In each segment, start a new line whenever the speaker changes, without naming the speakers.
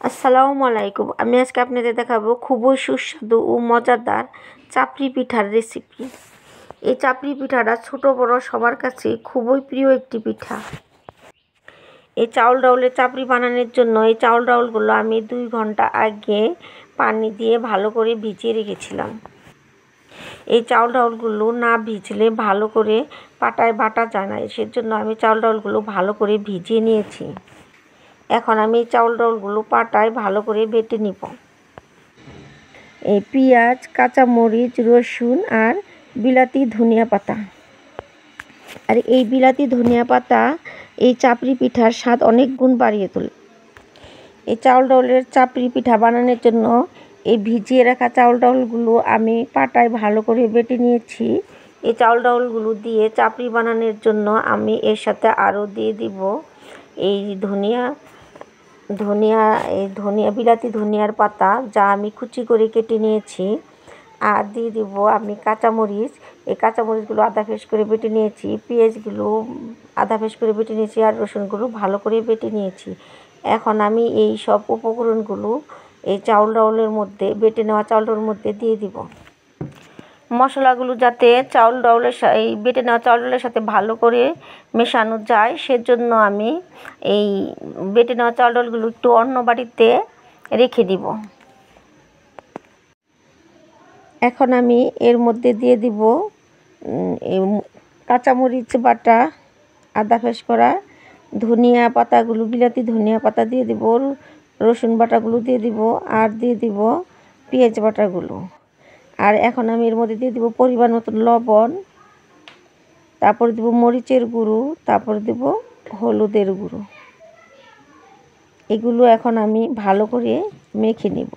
আসসালামু আলাইকুম। আমি আজকে আপনাদের দেখাবো খুবই সুস্বাদু ও মজাদার চাপড়ি পিঠার রেসিপি। এই চাপড়ি পিঠাটা ছোট বড় সবার কাছে খুবই প্রিয় একটি পিঠা। এই চাউল ডাউলের চাপড়ি বানানোর জন্য এই চাউল ডাউলগুলো আমি 2 ঘন্টা আগে পানি দিয়ে ভালো করে ভিজিয়ে রেখেছিলাম। এই চাউল ডাউলগুলো না ভিজলে ভালো করে পাটায় বাটা যায় না, সেজন্য আমি চাউল ডাউলগুলো ভালো করে ভিজিয়ে নিয়েছি। এখন আমি চাউল ডাউলগুলো পাটায় ভালো করে বেটে নিব। এই পেঁয়াজ, কাঁচামরিচ, রসুন আর বিলাতি ধনিয়া পাতা। আর এই বিলাতি ধনিয়া পাতা এই চাপড়ি পিঠার স্বাদ অনেক গুণ বাড়িয়ে তোলে। এই চাউল ডাউলের চাপড়ি পিঠা বানানোর জন্য এই ভিজিয়ে রাখা চাউল ডাউলগুলো আমি পাটায় ভালো করে বেটে নিয়েছি। এই চাউল ডাউলগুলো দিয়ে চাপড়ি বানানোর জন্য আমি এর সাথে আরও দিয়ে দিব এই ধনিয়া বিলাতি ধনিয়ার পাতা, যা আমি কুচি করে কেটে নিয়েছি। আর দিয়ে দিব আমি কাঁচামরিচ। এই কাঁচামরিচগুলো আধা ফেস করে বেটে নিয়েছি। পেঁয়াজগুলো আধা ফেস করে বেটে নিয়েছি আর রসুনগুলো ভালো করে বেটে নিয়েছি। এখন আমি এই সব উপকরণগুলো এই চাউল ডাউলের মধ্যে, বেটে নেওয়া চাউল ডাউলের মধ্যে দিয়ে দিব। মশলাগুলো যাতে চাউল ডাউলের এই বেটে নেওয়া চাউল ডাউলের সাথে ভালো করে মেশানো যায়, সেজন্য আমি এই বেটে নেওয়া চাউল ডাউলগুলো একটু অন্য বাটিতে রেখে দিব। এখন আমি এর মধ্যে দিয়ে দিব কাঁচামরিচ বাটা, আদা ফেস করা, ধনিয়া পাতাগুলো, বিলাতি ধনিয়া পাতা দিয়ে দিব, রসুন বাটাগুলো দিয়ে দিব আর দিয়ে দিব পেঁয়াজ বাটাগুলো। আর এখন আমি এর মধ্যে দিয়ে দিব পরিমাণ মতন লবণ, তারপর দিব মরিচের গুঁড়ো, তারপর দিব হলুদের গুঁড়ো। এগুলো এখন আমি ভালো করে মেখে নেব।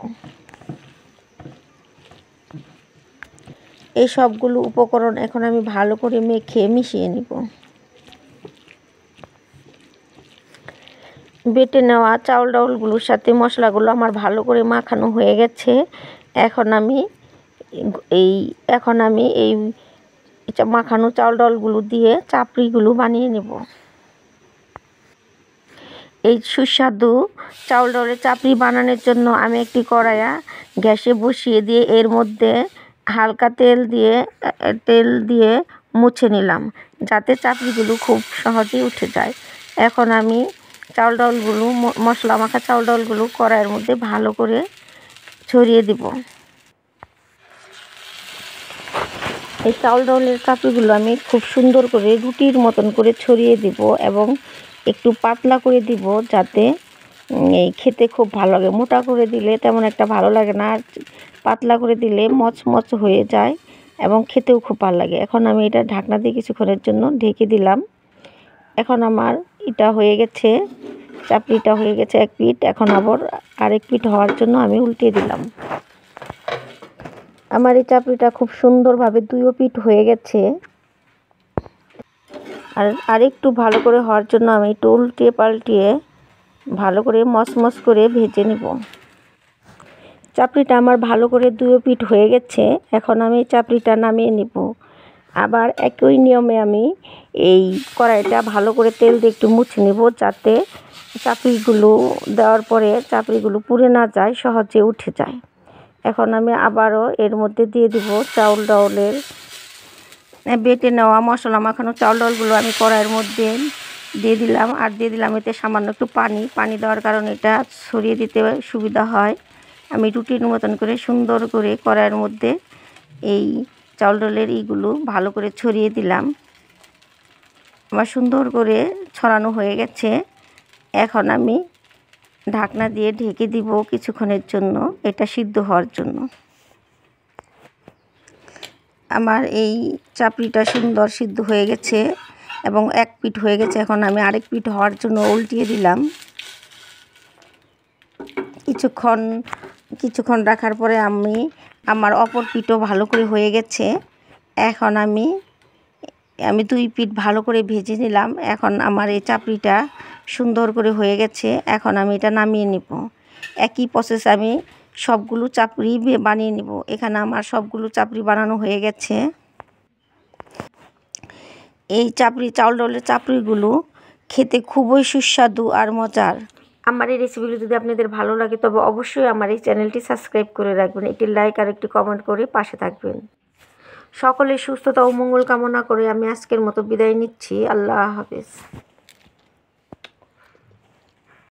এই সবগুলো উপকরণ এখন আমি ভালো করে মেখে মিশিয়ে নেব। বেটে নেওয়া চাউল ডাউলগুলোর সাথে মশলাগুলো আমার ভালো করে মাখানো হয়ে গেছে। এখন আমি এই মাখানো চাউল ডাউলগুলো দিয়ে চাপড়িগুলো বানিয়ে নেব। এই সুস্বাদু চাউল ডাউলের চাপড়ি বানানোর জন্য আমি একটি কড়াইয়া গ্যাসে বসিয়ে দিয়ে এর মধ্যে হালকা তেল দিয়ে মুছে নিলাম, যাতে চাপড়িগুলো খুব সহজেই উঠে যায়। এখন আমি চাউল ডাউলগুলো, মশলা মাখা চাউল ডাউলগুলো কড়াইয়ের মধ্যে ভালো করে ছড়িয়ে দিব। এই চাউল ডাউলের চাপড়িগুলো আমি খুব সুন্দর করে রুটির মতন করে ছড়িয়ে দিব এবং একটু পাতলা করে দিব, যাতে এই খেতে খুব ভালো লাগে। মোটা করে দিলে তেমন একটা ভালো লাগে না, আর পাতলা করে দিলে মচমচ হয়ে যায় এবং খেতেও খুব ভালো লাগে। এখন আমি এটা ঢাকনা দিয়ে কিছুক্ষণের জন্য ঢেকে দিলাম। এখন আমার এটা হয়ে গেছে, চাপড়িটা হয়ে গেছে এক পিঠ। এখন আবার আরেক পিঠ হওয়ার জন্য আমি উল্টিয়ে দিলাম। আমার এই চাপড়িটা খুব সুন্দরভাবে 2 পিঠ হয়ে গেছে। আর আরেকটু ভালো করে হওয়ার জন্য আমি একটু উল্টিয়ে পাল্টিয়ে ভালো করে মচমচ করে ভেজে নেব। চাপড়িটা আমার ভালো করে 2 পিঠ হয়ে গেছে। এখন আমি চাপড়িটা নামিয়ে নেব। আবার একই নিয়মে আমি এই কড়াইটা ভালো করে তেল দিয়ে একটু মুছে নেব, যাতে চাপড়িগুলো দেওয়ার পরে চাপড়িগুলো পুড়ে না যায়, সহজে উঠে যায়। এখন আমি আবারও এর মধ্যে দিয়ে দিব চাউল ডাউলের বেটে নেওয়া মশলা মাখানো চাউল ডাউলগুলো আমি কড়াইয়ের মধ্যে দিয়ে দিলাম। আর দিয়ে দিলাম এতে সামান্য একটু পানি দেওয়ার কারণে এটা ছড়িয়ে দিতে সুবিধা হয়। আমি রুটির মতন করে সুন্দর করে কড়াইয়ের মধ্যে এই চাউল ডাউলের এইগুলো ভালো করে ছড়িয়ে দিলাম। আমার সুন্দর করে ছড়ানো হয়ে গেছে। এখন আমি ঢাকনা দিয়ে ঢেকে দিব কিছুক্ষণের জন্য, এটা সিদ্ধ হওয়ার জন্য। আমার এই চাপড়িটা সুন্দর সিদ্ধ হয়ে গেছে এবং এক পিঠ হয়ে গেছে। এখন আমি আরেক পিঠ হওয়ার জন্য উল্টিয়ে দিলাম। কিছুক্ষণ রাখার পরে আমার অপর পিঠও ভালো করে হয়ে গেছে। এখন আমি 2 পিঠ ভালো করে ভেজে নিলাম। এখন আমার এই চাপড়িটা সুন্দর করে হয়ে গেছে। এখন আমি এটা নামিয়ে নেব। একই প্রসেস আমি সবগুলো চাপড়ি বানিয়ে নেব। এখানে আমার সবগুলো চাপড়ি বানানো হয়ে গেছে। এই চাউল ডাউলের চাপড়িগুলো খেতে খুবই সুস্বাদু আর মজার। আমার এই রেসিপিগুলো যদি আপনাদের ভালো লাগে তবে অবশ্যই আমার এই চ্যানেলটি সাবস্ক্রাইব করে রাখবেন, একটি লাইক আর একটি কমেন্ট করে পাশে থাকবেন। সকলের সুস্থতা ও মঙ্গল কামনা করে আমি আজকের মতো বিদায় নিচ্ছি। আল্লাহ হাফেজ।